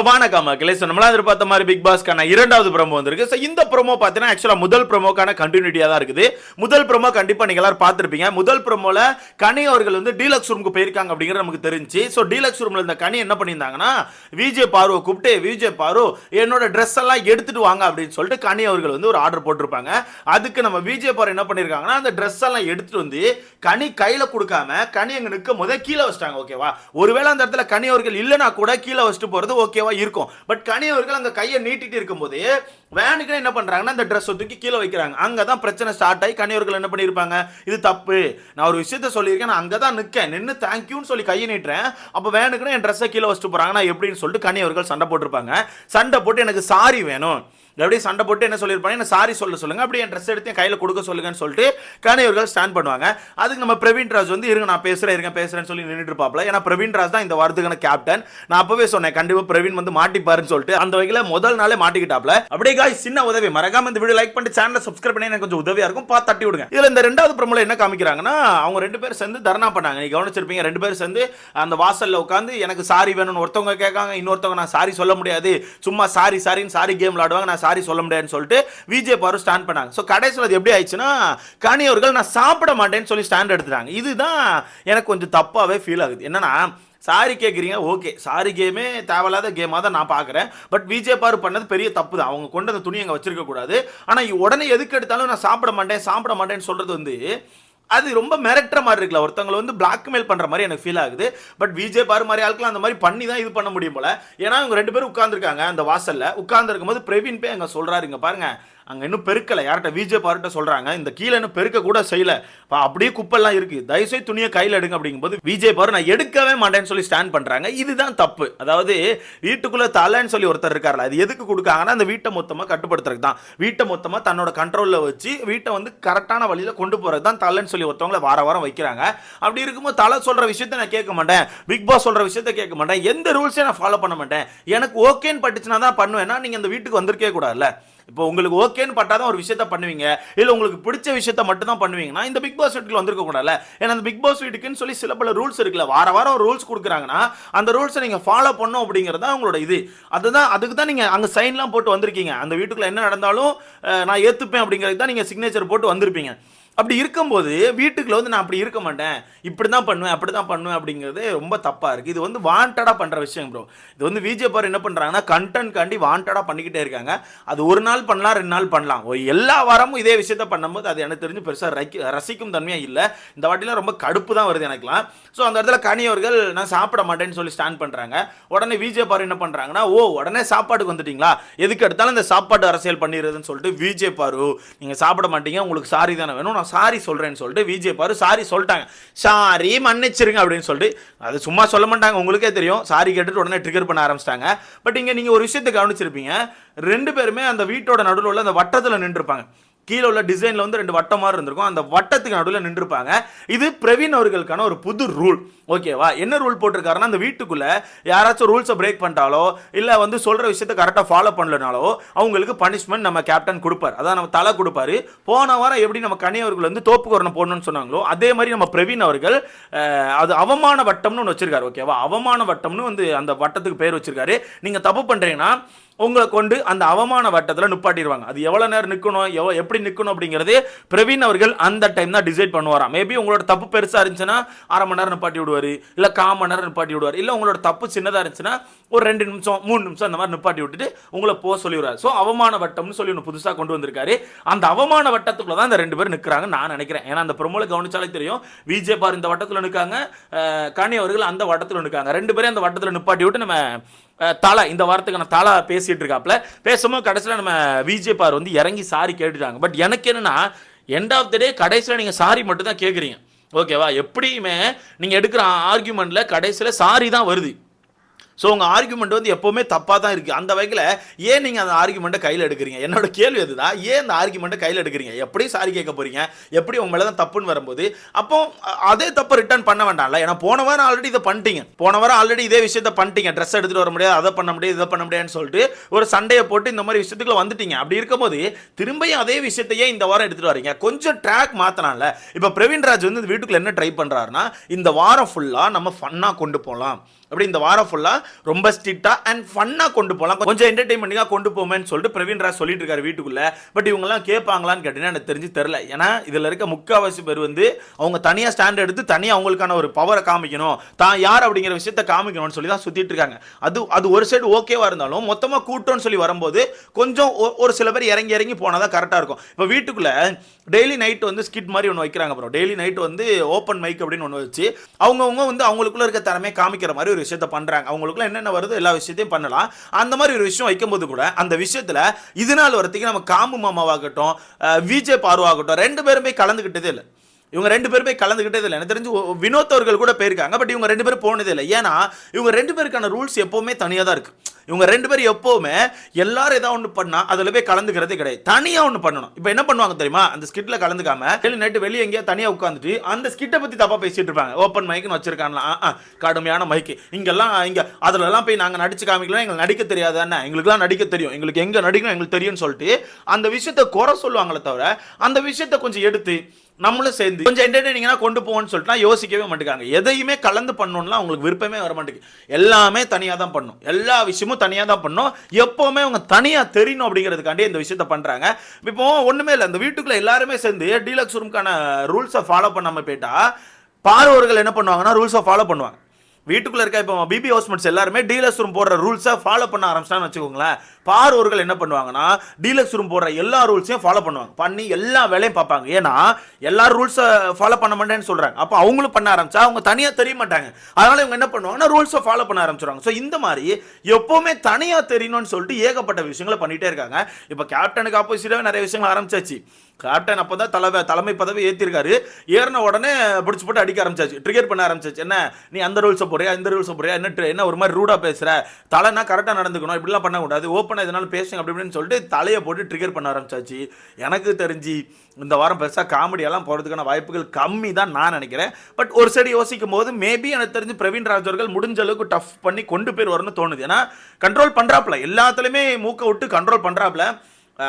வணக்கம் மக்களே. நம்மளா எதிர்பார்த்த மாதிரி பிக் பாஸ்க்கான இரண்டாவது ப்ரோமோ வந்திருக்கு. இந்த ப்ரோமோ பார்த்தீங்கன்னா ஆக்சுவலா முதல் ப்ரோமோக்கான கண்டினியூட்டியா தான் இருக்குது. முதல் ப்ரோமோ கண்டிப்பா நீங்க எல்லாரும் பார்த்திருப்பீங்க. முதல் ப்ரோமோல கனி அவர்கள் வந்து டீலக்ஸ் ரூமுக்கு போயிருக்காங்க அப்படிங்கிறது நமக்கு தெரிஞ்சு. ஸோ டீலக்ஸ் ரூம்ல இந்த கனி என்ன பண்ணியிருந்தாங்கன்னா விஜய் பார்வை கூப்பிட்டு, விஜய் பார்வை என்னோட ட்ரெஸ் எல்லாம் எடுத்துட்டு வாங்க அப்படின்னு சொல்லிட்டு கனி அவர்கள் வந்து ஒரு ஆர்டர் போட்டிருப்பாங்க. அதுக்கு நம்ம விஜய் பார்வை என்ன பண்ணியிருக்காங்கன்னா அந்த ட்ரெஸ் எல்லாம் எடுத்துட்டு வந்து கனி கையில கொடுக்காம கனி அங்க நிற்கும் போதே கீழே வச்சிட்டாங்க. ஓகேவா, ஒருவேளை அந்த இடத்துல கனி அவர்கள் இல்லைனா கூட கீழே வச்சுட்டு போறது ஓகேவா இருக்கும். பட் கனி அவர்கள் அங்க கையை நீட்டிட்டு இருக்கும்போது வேணுக்கு என்ன பண்றாங்கன்னா அந்த ட்ரெஸ் தூக்கி கீழே வைக்கிறாங்க. அங்கதான் பிரச்சனை ஸ்டார்ட் ஆகி கனி அவர்கள் என்ன பண்ணிருப்பாங்க, இது தப்பு, நான் ஒரு விஷயத்த சொல்லியிருக்கேன், நான் அங்கதான் நிற்கேன், நின்று தேங்க்யூன்னு சொல்லி கையை நீட்டுறேன், அப்ப வேணுக்குன்னு என் ட்ரெஸ்ஸை கீழே வச்சுட்டு போறாங்க நான் எப்படின்னு சொல்லிட்டு கனி அவர்கள் சண்டை போட்டிருப்பாங்க. சண்டை போட்டு எனக்கு சாரி வேணும் அப்படியே சண்டை போட்டு என்ன சொல்லியிருப்பாங்க, என்ன சாரி சொல்லுங்க, அப்படி என் ட்ரெஸ் எடுத்து என் கையில் கொடுக்க சொல்லுங்கன்னு சொல்லிட்டு கனி அவர்கள் ஸ்டாண்ட் பண்ணுவாங்க. அதுக்கு நம்ம பிரவீன் ராஜ் வந்து இருங்க நான் பேசுறேன்னு சொல்லி நின்றுட்டு இருப்பாப்ல. ஏன்னா பிரவீன் ராஜ் தான் இந்த வாரத்துக்கான கேப்டன். நான் அப்பவே சொன்னேன் கண்டிப்பா பிரவீன் வந்து மாட்டிப்பாருன்னு சொல்லிட்டு. அந்த வகையில முதல் நாளே மாட்டிக்கிட்டாப்ல. அப்படியே காய்ஸ் சின்ன உதவி, மறக்காம இந்த வீடியோ லைக் பண்ணி சேனலை சப்ஸ்கிரைப் பண்ணி எனக்கு கொஞ்சம் உதவியா இருக்கும், பார்த்து தட்டி விடுங்க. இதுல இந்த ரெண்டாவது ப்ரோமோல என்ன காமிக்கிறாங்கன்னா அவங்க ரெண்டு பேரும் சேர்ந்து தர்ணா பண்ணாங்க. நீங்க கவனிச்சிருப்பீங்க, ரெண்டு பேரும் சேர்ந்து அந்த வாசல்ல உட்காந்து எனக்கு சாரி வேணும்னு ஒருத்தவங்க கேட்காங்க, இன்னொருத்தவங்க நான் சாரி சொல்ல முடியாது, சும்மா சாரின்னு சாரி கேம் விளையாடுவாங்க, நான் சாரி சொல்ல முடியாதுன்னு சொல்லிட்டு விஜய் பாரு ஸ்டாண்ட் பண்ணாங்க. சோ கடைசியில் அது எப்படி ஆயிடுச்சுன்னா கனி அவர்கள் நான் சாப்பிட மாட்டேன்னு சொல்லி ஸ்டாண்ட் எடுத்துட்டாங்க. இதுதான் எனக்கு கொஞ்சம் தப்பாவே ஃபீல் ஆகுது. என்னன்னா சாரி கேட்குறீங்க, ஓகே, சாரி கேமே தேவையில்லாத கேமாக தான் நான் பார்க்குறேன். பட் விஜய் பாரு பண்ணது பெரிய தப்பு தான். அவங்க கொண்டு அந்த துணி அங்கே வச்சிருக்க கூடாது. ஆனால் உடனே எதுக்கு எடுத்தாலும் நான் சாப்பிட மாட்டேன்னு சொல்றது வந்து அது ரொம்ப மிரட்டுற மாதிரி இருக்குல்ல, ஒருத்தவங்களை வந்து பிளாக்மெயில் பண்ற மாதிரி எனக்கு ஃபீல் ஆகுது. பட் விஜய் பாரு மாதிரி ஆட்கள் அந்த மாதிரி பண்ணி தான் இது பண்ண முடியும் போல. ஏன்னா இவங்க ரெண்டு பேரும் உட்கார்ந்துருக்காங்க அந்த வாசல்ல. உட்கார்ந்துருக்கும் போது பிரவீன் போய் அங்கே சொல்றாரு, இங்க பாருங்க அங்கே இன்னும் பெருக்கலை, யார்கிட்ட விஜய் பாருட்ட சொல்கிறாங்க, இந்த கீழே இன்னும் பெருக்க கூட செய்யலை, அப்படியே குப்பெல்லாம் இருக்குது, தயவுசெய்து துணியை கையில் எடுங்க அப்படிங்கும்போது விஜய் பாரு நான் எடுக்கவே மாட்டேன்னு சொல்லி ஸ்டாண்ட் பண்ணுறாங்க. இதுதான் தப்பு. அதாவது வீட்டுக்குள்ளே தலைன்னு சொல்லி ஒருத்தர் இருக்கார்ல, அது எதுக்கு கொடுக்காங்கன்னா அந்த வீட்டை மொத்தமாக கட்டுப்படுத்துறது தான், வீட்டை மொத்தமாக தன்னோட கண்ட்ரோலில் வச்சு வீட்டை வந்து கரெக்டான வழியில் கொண்டு போகிறது தான் தலைன்னு சொல்லி ஒருத்தவங்களை வாரம் வைக்கிறாங்க. அப்படி இருக்கும்போது தலை சொல்கிற விஷயத்தை நான் கேட்க மாட்டேன், பிக் பாஸ் சொல்கிற விஷயத்தை கேட்க மாட்டேன், எந்த ரூல்ஸையும் நான் ஃபாலோ பண்ண மாட்டேன், எனக்கு ஓகேன்னு பட்டுச்சுன்னா தான் பண்ணுவேன்னா நீங்கள் அந்த வீட்டுக்கு வந்திருக்கே கூடாதுல்ல. இப்போ உங்களுக்கு ஓகேன்னு பட்டாதான் ஒரு விஷயத்த பண்ணுவீங்க, இல்லை உங்களுக்கு பிடிச்ச விஷயத்த மட்டும் தான் பண்ணுவீங்கன்னா இந்த பிக் பாஸ் வீட்டுக்கு வந்திருக்க கூடாதுல. ஏன்னா அந்த பிக் பாஸ் வீட்டுக்குன்னு சொல்லி சில பல ரூல்ஸ் இருக்குல்ல, வாரம் ஒரு ரூல்ஸ் கொடுக்குறாங்கன்னா அந்த ரூல்ஸை நீங்கள் ஃபாலோ பண்ணணும் அப்படிங்கிறது தான் உங்களோட இது. அதுக்கு தான் நீங்கள் அங்கே சைன்லாம் போட்டு வந்திருக்கீங்க. அந்த வீட்டுக்குள்ள என்ன நடந்தாலும் நான் ஏற்றுப்பேன் அப்படிங்கிறது தான் நீங்கள் சிக்னேச்சர் போட்டு வந்திருப்பீங்க. அப்படி இருக்கும்போது வீட்டுக்குள்ள வந்து நான் அப்படி இருக்க மாட்டேன், இப்படி தான் பண்ணுவேன், அப்படி தான் பண்ணுவேன் அப்படிங்கிறது ரொம்ப தப்பாக இருக்குது. இது வந்து வாண்டடாக பண்ணுற விஷயம் ப்ரோ. இது வந்து விஜய் பார் என்ன பண்ணுறாங்கன்னா கண்டென்ட் காண்டி வாண்டடாக பண்ணிக்கிட்டே இருக்காங்க. அது ஒரு நாள் பண்ணலாம், 2 நாள் பண்ணலாம், எல்லா வாரமும் இதே விஷயத்த பண்ணும்போது அது எனக்கு தெரிஞ்சு பெருசாக ரசிக்கும் தன்மையாக இல்லை. இந்த வாட்டிலாம் ரொம்ப கடுப்பு தான் வருது எனக்குலாம். ஸோ அந்த இடத்துல கனி அவர்கள் நான் சாப்பிட மாட்டேன்னு சொல்லி ஸ்டாண்ட் பண்ணுறாங்க. உடனே விஜய் பார் என்ன பண்ணுறாங்கன்னா உடனே சாப்பாட்டுக்கு வந்துட்டீங்களா, எதுக்கு எடுத்தாலும் இந்த சாப்பாட்டு அரசியல் பண்ணிடுறதுன்னு சொல்லிட்டு விஜய் பாரு நீங்கள் சாப்பிட மாட்டீங்க, உங்களுக்கு சாரி தானே வேணும், சாரி சொல்றேன்னு சொல்லிட்டு விஜய் பாரு சாரி சொல்லிட்டாங்க. சாரி மன்னிச்சிருங்க அப்படின்னு சொல்லிட்டு, அது சும்மா சொல்ல மாட்டாங்க, உங்களுக்கே தெரியும். சாரி கேட்டுட்டு உடனே ட்ரிகர் பண்ண ஆரம்பிச்சிட்டாங்க. பட் இங்க நீங்க ஒரு விஷயத்தை கவனிச்சிருப்பீங்க, ரெண்டு பேருமே அந்த வீட்டோட நடுவில் உள்ள அந்த வட்டத்தில் நின்றுருப்பாங்க. கீழே உள்ள டிசைன்ல வந்து 2 வட்டம் மாதிரி இருந்திருக்கும், அந்த வட்டத்துக்கு நடுவில் நின்றுப்பாங்க. இது பிரவீன் அவர்களுக்கான ஒரு புது ரூல். ஓகேவா, என்ன ரூல் போட்டிருக்காருன்னா அந்த வீட்டுக்குள்ள யாராச்சும் ரூல்ஸை பிரேக் பண்ணிட்டாலோ இல்லை வந்து சொல்ற விஷயத்தை கரெக்டாக ஃபாலோ பண்ணலனாலோ அவங்களுக்கு பனிஷ்மெண்ட் நம்ம கேப்டன் கொடுப்பார். அதான் நம்ம தலை கொடுப்பாரு. போன வாரம் எப்படி நம்ம கனி அவர்கள் வந்து தோப்புக்கரணம் போடணும்னு சொன்னாங்களோ அதே மாதிரி நம்ம பிரவீன் அவர்கள் அது அவமான வட்டம்னு ஒன்று வச்சிருக்காரு. ஓகேவா, அவமான வட்டம்னு வந்து அந்த வட்டத்துக்கு பேர் வச்சிருக்காரு. நீங்க தப்பு பண்றீங்கன்னா உங்களை கொண்டு அந்த அவமான வட்டத்தில் நிப்பாட்டிடுவாங்க. அது எவ்வளோ நேரம் நிற்கணும், எப்படி நிற்கணும் அப்படிங்கிறது பிரவீன் அவர்கள் அந்த டைம் தான் டிசைட் பண்ணுவாராம். மேபி உங்களோட தப்பு பெருசாக இருந்துச்சுன்னா 1/2 மணி நேரம் நிப்பாட்டி விடுவார், இல்லை 1/4 மணி நேரம் நிப்பாட்டி விடுவார், இல்லை உங்களோட தப்பு சின்னதாக இருந்துச்சுன்னா ஒரு 2 நிமிஷம் 3 நிமிஷம் அந்த மாதிரி நிப்பாட்டி விட்டுட்டு உங்களை போக சொல்லிடுவார். ஸோ அவமான வட்டம்னு சொல்லி ஒன்று புதுசாக கொண்டு வந்திருக்காரு. அந்த அவமான வட்டத்துக்குள்ள தான் இந்த 2 பேர் நிற்கிறாங்க நான் நினைக்கிறேன். ஏன்னா அந்த ப்ரோமோல கவனிச்சாலே தெரியும், விஜய் பார் இந்த வட்டத்தில் நிற்காங்க, கனி அவர்கள் அந்த வட்டத்தில் நிற்காங்க. 2 பேரும் அந்த வட்டத்தில் நிப்பாட்டி விட்டு நம்ம தலை இந்த வாரத்துக்கான தலை பேசிட்டு இருக்காப்ல. பேசும்போது கடைசியில் நம்ம விஜய் பார் வந்து இறங்கி சாரி கேட்டுட்டாங்க. பட் எனக்கு என்னன்னா எண்ட் ஆஃப் த டே கடைசியில் நீங்கள் சாரி மட்டும் தான் கேட்குறீங்க. ஓகேவா, எப்படியுமே நீங்கள் எடுக்கிற ஆர்கியூமெண்ட்ல கடைசியில் சாரி தான் வருது. ஸோ உங்கள் ஆர்குமெண்ட் வந்து எப்போவுமே தப்பாக தான் இருக்குது. அந்த வகையில் ஏன் நீங்கள் அந்த ஆர்குமெண்ட்டை கையில் எடுக்கிறீங்க, என்னோட கேள்வி அதுதான். ஏன் அந்த ஆர்குமெண்ட்டை கையில் எடுக்கிறீங்க, எப்படி சாரி கேட்க போகிறீங்க, எப்படி உங்க மேலே தான் தப்புன்னு வரும்போது அப்போ அதே தப்பை ரிட்டர்ன் பண்ண வேண்டாம்ல. ஏன்னா போன வாரம் ஆல்ரெடி இதை பண்ணிட்டீங்க, போன வாரம் ஆல்ரெடி இதே விஷயத்தை பண்ணிட்டீங்க, ட்ரெஸ் எடுத்துகிட்டு வர முடியாது, அதை பண்ண முடியாது, இதை பண்ண முடியாதுன்னு சொல்லிட்டு ஒரு சண்டையை போட்டு இந்த மாதிரி விஷயத்துக்குள்ள வந்துட்டீங்க. அப்படி இருக்கும்போது திரும்பியும் அதே விஷயத்தையே இந்த வாரம் எடுத்துகிட்டு வரீங்க, கொஞ்சம் ட்ராக் மாற்றலாம்ல. இப்போ பிரவீன் ராஜ் வந்து வீட்டுக்குள்ள என்ன ட்ரை பண்ணுறாருன்னா இந்த வாரம் ஃபுல்லாக நம்ம ஃபன்னாக கொண்டு போகலாம், அப்படி இந்த வாரம் ஃபுல்லா ரொம்ப ஸ்ட்ரிக்டா அண்ட் ஃபன்னா கொண்டு போகலாம், கொஞ்சம் என்டர்டைன்மெண்ட்டாக கொண்டு போமேன்னு சொல்லிட்டு பிரவீன் ராஜ் சொல்லிட்டு இருக்காரு வீட்டுக்குள்ள. பட் இவங்கெல்லாம் கேட்பாங்களான்னு கேட்டீங்கன்னா எனக்கு தெரிஞ்சு தெரியல. ஏன்னா இதில் இருக்க முக்கால்வாசி பேர் வந்து அவங்க தனியாக ஸ்டாண்ட் எடுத்து தனியாக அவங்களுக்கான ஒரு பவரை காமிக்கணும், தான் யார் அப்படிங்கிற விஷயத்த காமிக்கணும்னு சொல்லி தான் சுற்றிட்டு இருக்காங்க. அது ஒரு சைடு ஓகேவா இருந்தாலும் மொத்தமாக கூட்டம்னு சொல்லி வரும்போது கொஞ்சம் ஒரு சில பேர் இறங்கி இறங்கி போனால் தான் கரெக்டாக இருக்கும். இப்போ வீட்டுக்குள்ள டெய்லி நைட் வந்து ஸ்கிட் மாதிரி ஒன்று வைக்கிறாங்க ப்ரோ. டெய்லி நைட் வந்து ஓப்பன் மைக் அப்படின்னு ஒன்று வச்சு அவங்கவுங்க வந்து அவங்களுக்குள்ள இருக்க திறமையை காமிக்கிற மாதிரி ஒரு விஷயத்தை பண்றாங்க. அவங்களுக்குள்ள என்னென்ன வருது எல்லா விஷயத்தையும் பண்ணலாம். அந்த மாதிரி ஒரு விஷயம் வைக்கும்போது கூட அந்த விஷயத்துல இது நாள் வரத்துக்கு நம்ம காம்பு மாமாவாகட்டும் விஜய் பார்வாகட்டும் 2 பேருமே கலந்துக்கிட்டதே இல்லை. இவங்க 2 பேருமே கலந்துக்கிட்டே இல்லை. எனக்கு தெரிஞ்சு வினோத் அவர்கள் கூட போயிருக்காங்க. பட் இவங்க 2 பேரும் போனதே இல்லை. ஏன்னா இவங்க 2 பேருக்கான ரூல்ஸ் எப்பவுமே தனியாக தான் இருக்கு. இவங்க 2 பேரும் எப்பவுமே எல்லாரும் ஏதாவது ஒன்று பண்ணா அதில் போய் கலந்துக்கிறதே கிடையாது. தனியாக ஒன்று பண்ணணும். இப்போ என்ன பண்ணுவாங்க தெரியுமா, அந்த ஸ்கிட்ல கலந்துக்காம டெய்லி நைட்டு வெளியே எங்கேயா தனியாக உட்காந்துட்டு அந்த ஸ்கிட்டை பற்றி தப்பா பேசிட்டு இருப்பாங்க. ஓப்பன் மைக்குன்னு வச்சிருக்காங்களா, கடுமையான மைக்கு இங்கெல்லாம் இங்கே அதிலெல்லாம் போய் நாங்கள் நடிச்சு காமிக்கலாம், எங்களுக்கு நடிக்க தெரியாது, என்ன எங்களுக்குலாம் நடிக்க தெரியும், எங்களுக்கு எங்கே நடிக்கணும் எங்களுக்கு தெரியும்னு சொல்லிட்டு அந்த விஷயத்தை குறை சொல்லுவாங்களே தவிர அந்த விஷயத்தை கொஞ்சம் எடுத்து நம்மளும் சேர்ந்து கொஞ்சம் என்டர்டெய்னிங்கா கொண்டு போவோம்னு சொல்லிட்டு யோசிக்கவே மாட்டேங்காங்க. எதையுமே கலந்து பண்ணணும்லாம் அவங்களுக்கு விருப்பமே வர மாட்டேங்குது. எல்லாமே தனியாக தான் பண்ணணும், எல்லா விஷயமும் தனியாக தான் பண்ணணும், எப்பவுமே அவங்க தனியாக தெரியணும் அப்படிங்கிறதுக்காண்டி இந்த விஷயத்த பண்றாங்க. இப்போ ஒண்ணுமே இல்லை, இந்த வீட்டுக்குள்ள எல்லாருமே சேர்ந்து டீலக்ஸ் ரூமுக்கான ரூல்ஸை ஃபாலோ பண்ணாம போயிட்டா பார்வர்கள் என்ன பண்ணுவாங்கன்னா ரூல்ஸை ஃபாலோ பண்ணுவாங்க. வீட்டுக்குள்ள இருக்க இப்போ பிபி ஹவுஸ்மெட்ஸ் எல்லாருமே டீலக்ஸ் ரூம் போடுற ரூல்ஸை ஃபாலோ பண்ண ஆரம்பிச்சிட்டான்னு வச்சுக்கோங்களேன். பார்வர்கள் என்ன பண்ணுவாங்கன்னா டீலக்ஸ் ரூம் போடுற எல்லா ரூல்ஸையும் ஃபாலோ பண்ணுவாங்க, பண்ணி எல்லா வேலையும் பார்ப்பாங்க. ஏன்னா எல்லா ரூல்ஸை ஃபாலோ பண்ண மாட்டேன்னு சொல்றாங்க. அப்போ அவங்களும் பண்ண ஆரம்பிச்சா அவங்க தனியாக தெரிய மாட்டாங்க. அதனால இவங்க என்ன பண்ணுவாங்கன்னா ரூல்ஸை ஃபாலோ பண்ண ஆரம்பிச்சிருவாங்க. ஸோ இந்த மாதிரி எப்பவுமே தனியாக தெரியணும்னு சொல்லிட்டு ஏகப்பட்ட விஷயங்களை பண்ணிட்டே இருக்காங்க. இப்போ கேப்டனுக்கு ஆப்போசிட்டாவே நிறைய விஷயங்கள் ஆரம்பிச்சாச்சு. கேப்டன் அப்பதான் தலைமை பதவி ஏற்றிருக்காரு. ஏறின உடனே பிடிச்சி போட்டு அடிக்க ஆரம்பிச்சாச்சு, ட்ரிகர் பண்ண ஆரம்பிச்சாச்சு. என்ன நீ அந்த ரூல்ஸை போறியா இந்த ரூல்ஸை போறியா, என்ன ஒரு மாதிரி ரூடா பேசுற, தலைனா கரெக்டாக நடந்துக்கணும், இப்படிலாம் பண்ணக்கூடாது, ஓப்பனாக இதனால பேசுங்க அப்படி இப்படின்னு சொல்லிட்டு தலையை போட்டு ட்ரிகர் பண்ண ஆரம்பிச்சாச்சு. எனக்கு தெரிஞ்சு இந்த வாரம் பெருசாக காமெடியெல்லாம் போகிறதுக்கான வாய்ப்புகள் கம்மி தான் நான் நினைக்கிறேன். பட் ஒரு சைடு யோசிக்கும் போது மேபி எனக்கு தெரிஞ்சு பிரவீன் ராஜ் அவர்கள் முடிஞ்ச அளவுக்கு டஃப் பண்ணி கொண்டு போய் வரணும்னு தோணுது. ஏன்னா கண்ட்ரோல் பண்ணுறாப்புல, எல்லாத்துலேயுமே மூக்க விட்டு கண்ட்ரோல் பண்ணுறாப்புல,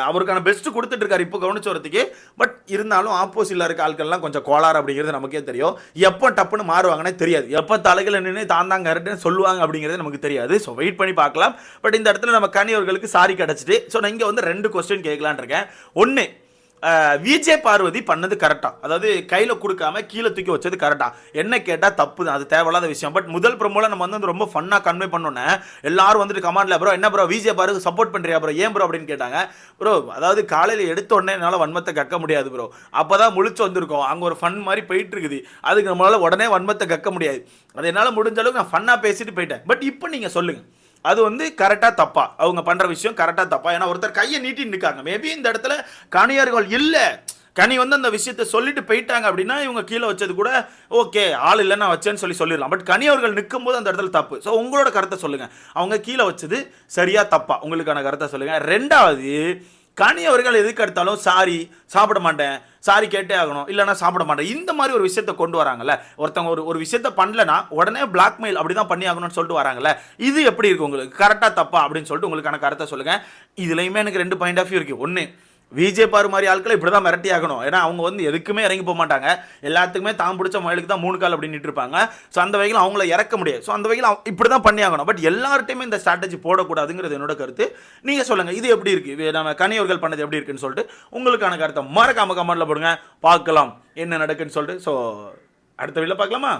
அவருக்கான பெஸ்ட் கொடுத்துட்டு இருக்காரு இப்போ கவனிச்சு வரதுக்கு. பட் இருந்தாலும் ஆப்போசிட்ல இருக்க ஆட்கள்லாம் கொஞ்சம் கோளாறு அப்படிங்கிறது நமக்கே தெரியும். எப்போ டப்புன்னு மாறுவாங்கன்னே தெரியாது, எப்போ தலைகளை நின்று தான் கரெக்டுன்னு சொல்லுவாங்க அப்படிங்கிறது நமக்கு தெரியாது. ஸோ வெயிட் பண்ணி பார்க்கலாம். பட் இந்த இடத்துல நம்ம கனி அவர்களுக்கு சாரி கிடச்சிட்டு. ஸோ நான் இங்கே வந்து 2 கொஸ்டின் கேட்கலான் இருக்கேன். ஒன்று, விஜய் பார்வதி பண்ணது கரெக்டா, அதாவது கையில கொடுக்காம கீழே தூக்கி வச்சது கரெக்டா? என்ன கேட்டா தப்பு தான், அது தேவையில்லாத விஷயம். பட் முதல் ப்ரோமோல நம்ம வந்து ரொம்ப ஃபன்னா கன்வே பண்ணோன்னே எல்லாரும் வந்துட்டு கமாண்ட்ல ப்ரோ என்ன ப்ரோ விஜய் பாருக்கு சப்போர்ட் பண்றியா ப்ரோ, ஏன் ப்ரோ அப்படின்னு கேட்டாங்க. ப்ரோ அதாவது காலையில் எடுத்த உடனே என்னால் வன்மத்தை கக்க முடியாது ப்ரோ, அப்போதான் முழிச்சு வந்திருக்கோம், அங்கே ஒரு ஃபன் மாதிரி போயிட்டு இருக்குது, அதுக்கு நம்மளால உடனே வன்மத்தை கக்க முடியாது, அது என்னால் முடிஞ்ச அளவுக்கு நான் ஃபன்னா பேசிட்டு போயிட்டேன். பட் இப்போ நீங்க சொல்லுங்க, அது வந்து கரெக்டாக தப்பா, அவங்க பண்ணுற விஷயம் கரெக்டாக தப்பா? ஏன்னா ஒருத்தர் கையை நீட்டி நிற்காங்க, மேபி இந்த இடத்துல கணியர்கள் இல்லை, கனி வந்து அந்த விஷயத்தை சொல்லிட்டு போயிட்டாங்க அப்படின்னா இவங்க கீழே வச்சது கூட ஓகே, ஆள் இல்லை நான் வச்சேன்னு சொல்லிடலாம். பட் கனி அவர்கள் நிற்கும் போது அந்த இடத்துல தப்பு. ஸோ உங்களோட கருத்தை சொல்லுங்க, அவங்க கீழே வச்சது சரியா தப்பா, உங்களுக்கான கருத்தை சொல்லுங்க. 2வது, கனி அவர்கள் எதுக்கு எடுத்தாலும் சாரி சாப்பிட மாட்டேன், சாரி கேட்டே ஆகணும், இல்லைனா சாப்பிட மாட்டேன், இந்த மாதிரி ஒரு விஷயத்தை கொண்டு வராங்கல்ல. ஒருத்தவங்க ஒரு விஷயத்த பண்ணலனா உடனே பிளாக்மெயில் அப்படி தான் பண்ணி ஆகணும்னு சொல்லிட்டு வராங்கல்ல. இது எப்படி இருக்கு உங்களுக்கு, கரெக்டாக தப்பா அப்படின்னு சொல்லிட்டு உங்களுக்கான கருத்தை சொல்லுங்க. இதுலையுமே எனக்கு 2 பாயிண்ட் ஆஃப் வியூ இருக்கு. ஒன்று, விஜய் பாரு மாதிரி ஆட்களை இப்படி தான் மிரட்டி ஆகணும். ஏன்னா அவங்க வந்து எதுக்குமே இறங்கி போக மாட்டாங்க, எல்லாத்துக்குமே தான் பிடிச்ச மயிலுக்கு தான் 3 கால் அப்படின்னு இருப்பாங்க. ஸோ அந்த வகையில் அவங்கள இறக்க முடியாது. ஸோ அந்த வகையில் இப்படி தான் பண்ணி ஆகணும். பட் எல்லார்ட்டையுமே இந்த ஸ்ட்ராட்டஜி போடக்கூடாதுங்கிறது என்னோட கருத்து. நீங்கள் சொல்லுங்கள், இது எப்படி இருக்குது, நம்ம கனியவர்கள் பண்ணது எப்படி இருக்குன்னு சொல்லிட்டு உங்களுக்கான கருத்தை மறக்காம கமெண்ட்ல போடுங்க. பார்க்கலாம் என்ன நடக்குன்னு சொல்லிட்டு. ஸோ அடுத்த வீடியோவில் பார்க்கலாமா?